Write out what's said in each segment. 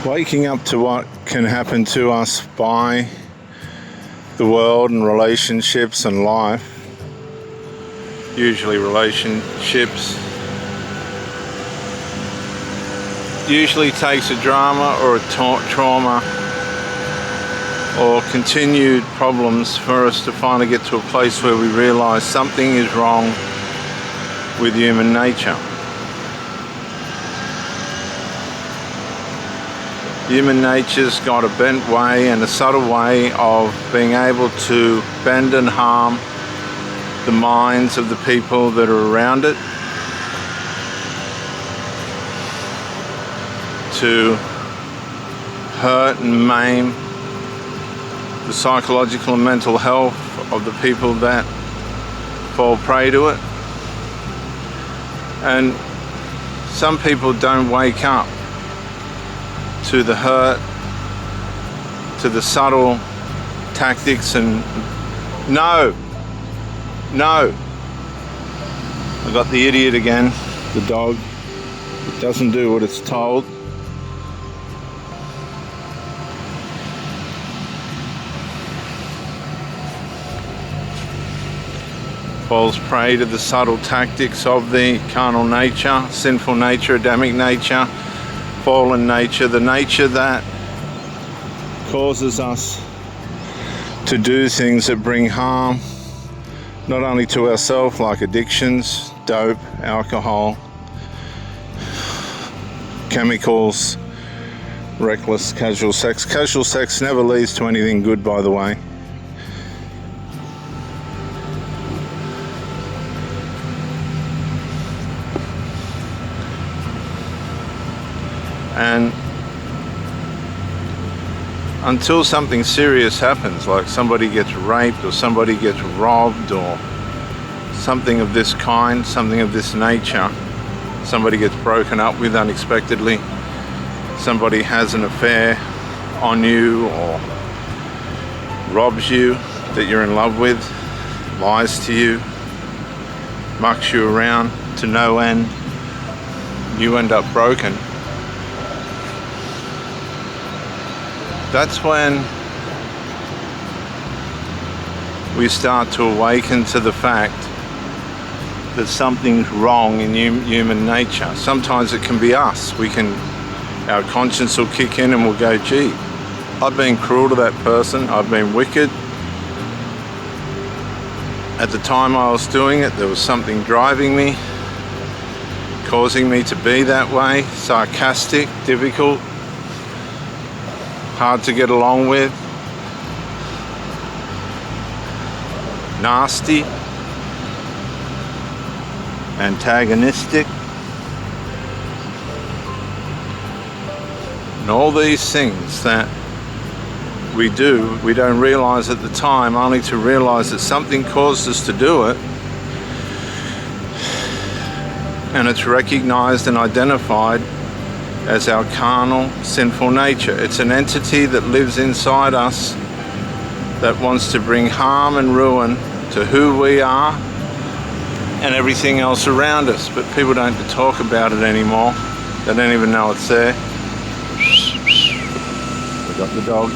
Waking up to what can happen to us by the world and relationships and life, usually relationships, usually takes a drama or a trauma or continued problems for us to finally get to a place where we realize something is wrong with human nature. Human nature's got a bent way and a subtle way of being able to bend and harm the minds of the people that are around it, to hurt and maim the psychological and mental health of the people that fall prey to it. And some people don't wake up to the hurt, to the subtle tactics and no, I got the idiot again, the dog. It doesn't do what it's told. Falls prey to the subtle tactics of the carnal nature, sinful nature, Adamic nature, fallen nature, the nature that causes us to do things that bring harm, not only to ourselves, like addictions, dope, alcohol, chemicals, reckless casual sex. Casual sex never leads to anything good, by the way. And until something serious happens, like somebody gets raped or somebody gets robbed or something of this kind, something of this nature, somebody gets broken up with unexpectedly, somebody has an affair on you or robs you that you're in love with, lies to you, mucks you around to no end, you end up broken. That's when we start to awaken to the fact that something's wrong in human nature. Sometimes it can be us. Our conscience will kick in and we'll go, gee, I've been cruel to that person, I've been wicked. At the time I was doing it, there was something driving me, causing me to be that way, sarcastic, difficult, hard to get along with, nasty, antagonistic, and all these things that we do, we don't realize at the time, only to realize that something caused us to do it, and it's recognized and identified as our carnal, sinful nature. It's an entity that lives inside us that wants to bring harm and ruin to who we are and everything else around us. But people don't talk about it anymore. They don't even know it's there. We got the dog.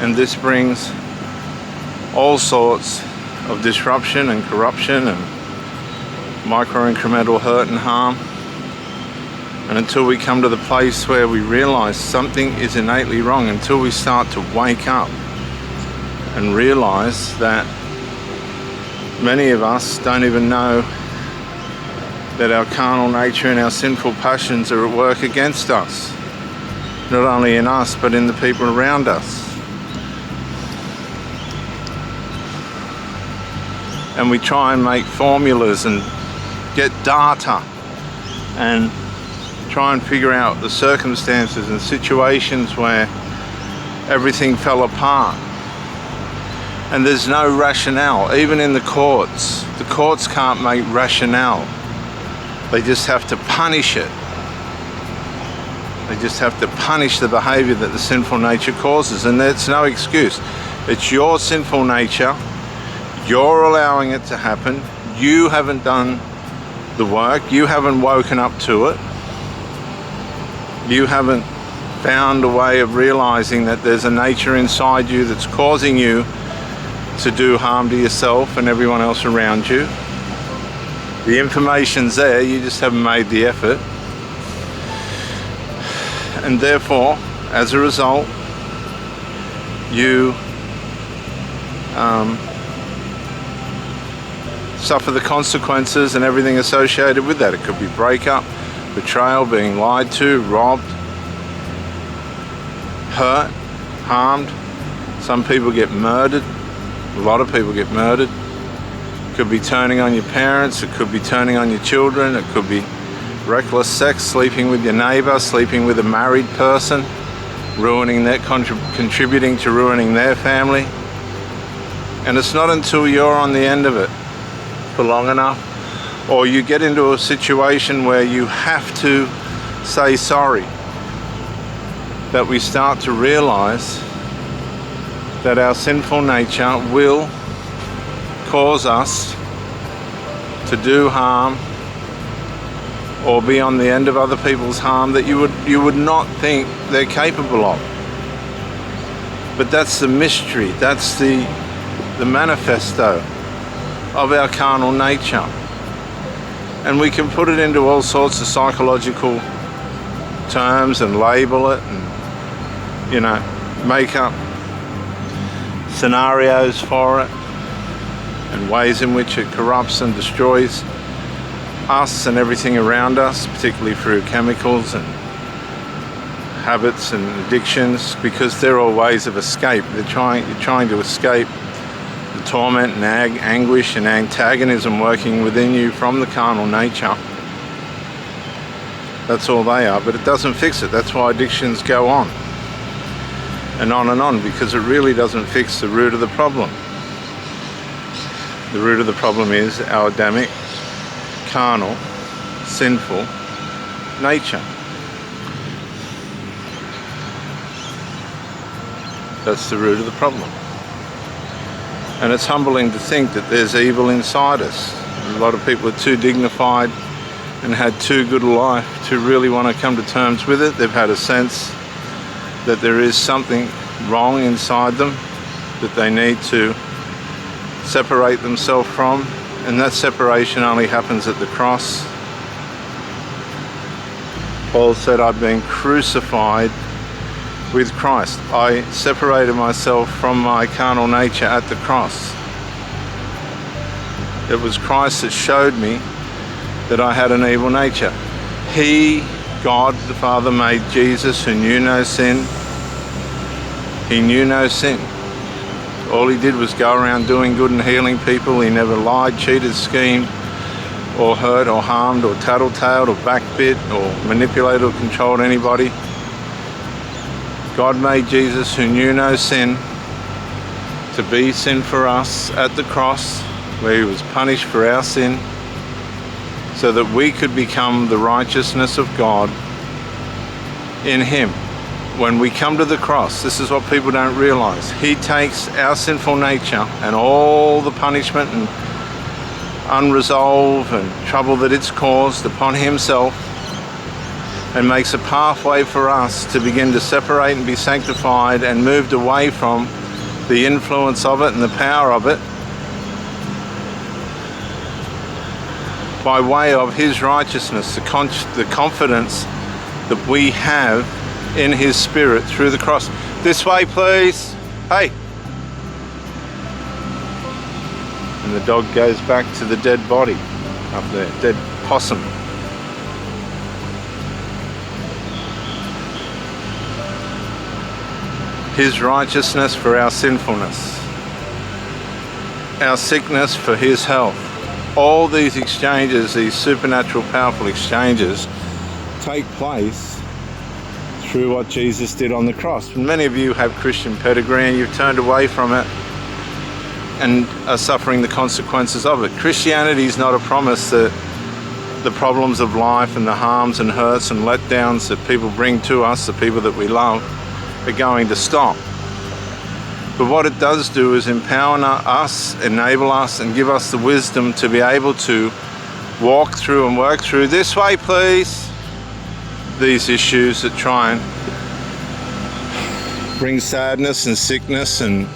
And this brings all sorts of disruption and corruption and micro-incremental hurt and harm. And until we come to the place where we realize something is innately wrong, until we start to wake up and realize that many of us don't even know that our carnal nature and our sinful passions are at work against us, not only in us but in the people around us. And we try and make formulas and get data and try and figure out the circumstances and situations where everything fell apart. And there's no rationale, even in the courts. The courts can't make rationale. They just have to punish it. They just have to punish the behavior that the sinful nature causes, and that's no excuse. It's your sinful nature. You're allowing it to happen. You haven't done the work. You haven't woken up to it. You haven't found a way of realizing that there's a nature inside you that's causing you to do harm to yourself and everyone else around you. The information's there, you just haven't made the effort. And therefore, as a result, you suffer the consequences and everything associated with that. It could be breakup, betrayal, being lied to, robbed, hurt, harmed. Some people get murdered. A lot of people get murdered. It could be turning on your parents. It could be turning on your children. It could be reckless sex, sleeping with your neighbor, sleeping with a married person, ruining their contributing to ruining their family. And it's not until you're on the end of it for long enough, or you get into a situation where you have to say sorry, that we start to realize that our sinful nature will cause us to do harm or be on the end of other people's harm that you would not think they're capable of. But that's the mystery, that's the manifesto of our carnal nature. And we can put it into all sorts of psychological terms and label it and, you know, make up scenarios for it and ways in which it corrupts and destroys us and everything around us, particularly through chemicals and habits and addictions, because they're all ways of escape. You're trying to escape the torment and anguish and antagonism working within you from the carnal nature. That's all they are, but it doesn't fix it. That's why addictions go on, because it really doesn't fix the root of the problem. The root of the problem is our Adamic, carnal, sinful nature. That's the root of the problem. And it's humbling to think that there's evil inside us. A lot of people are too dignified and had too good a life to really want to come to terms with it. They've had a sense that there is something wrong inside them that they need to separate themselves from, and that separation only happens at the cross. Paul said, I've been crucified with Christ. I separated myself from my carnal nature at the cross. It was Christ that showed me that I had an evil nature. He, God the Father, made Jesus, who knew no sin. He knew no sin. All he did was go around doing good and healing people. He never lied, cheated, schemed, or hurt, or harmed, or tattletaled, or backbit, or manipulated, or controlled anybody. God made Jesus, who knew no sin, to be sin for us at the cross, where he was punished for our sin, so that we could become the righteousness of God in him. When we come to the cross, this is what people don't realize. He takes our sinful nature and all the punishment and unresolved and trouble that it's caused upon himself, and makes a pathway for us to begin to separate and be sanctified and moved away from the influence of it and the power of it by way of his righteousness, the confidence that we have in his Spirit through the cross. This way, please. Hey. And the dog goes back to the dead body up there, dead possum. His righteousness for our sinfulness, our sickness for his health. All these exchanges, these supernatural powerful exchanges, take place through what Jesus did on the cross. And many of you have Christian pedigree and you've turned away from it and are suffering the consequences of it. Christianity is not a promise that the problems of life and the harms and hurts and letdowns that people bring to us, the people that we love, are going to stop. But what it does do is empower us, enable us, and give us the wisdom to be able to walk through and work through. This way, please. These issues that try and bring sadness and sickness and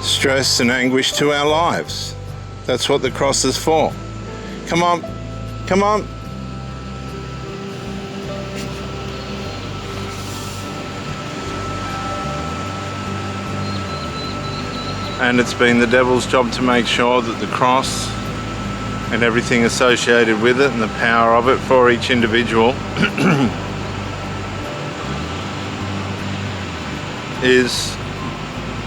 stress and anguish to our lives. That's what the cross is for. Come on, come on. And it's been the devil's job to make sure that the cross and everything associated with it and the power of it for each individual is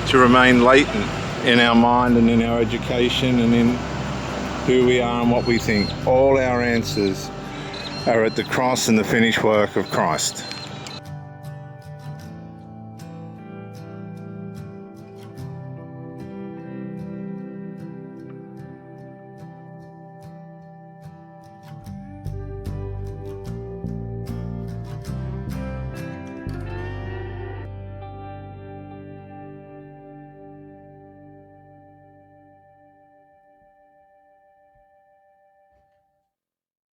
to remain latent in our mind and in our education and in who we are and what we think. All our answers are at the cross and the finished work of Christ.